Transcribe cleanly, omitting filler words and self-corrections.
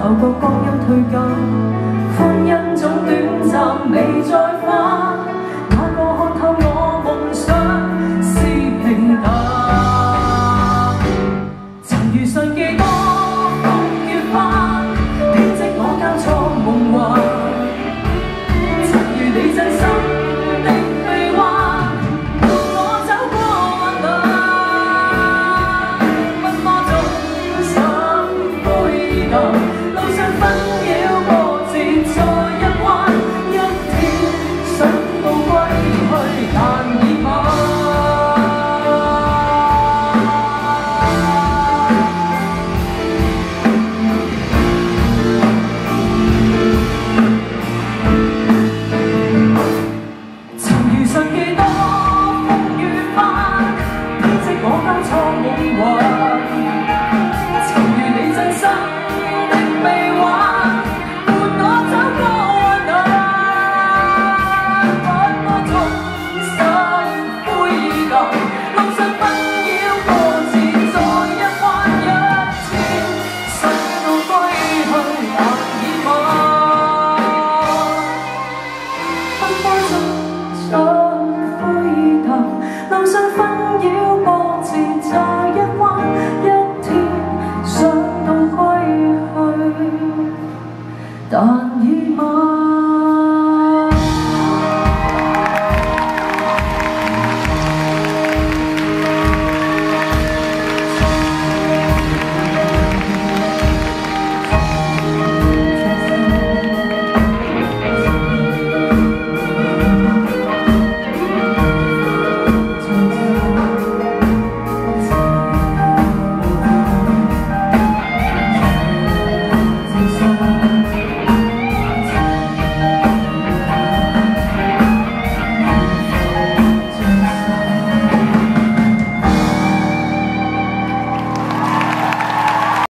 受過光陰退減，歡欣總短暫未再返。哪個看透我夢想是平淡？曾遇上幾多風雨翻，編織我交錯夢幻。曾遇你真心的臂彎，伴我走過患難。奔波中心灰淡，路上紛擾波折再一彎，一天想到歸去難以晚。曾遇上幾多風雨翻，編織我交錯夢幻。曾遇你真心的臂彎，伴我走過患難。奔波中心灰淡，路上紛擾波折再一彎，一天想到歸去難以晚。奔波中心灰淡，路上紛擾波折再一彎，一天想到歸去，但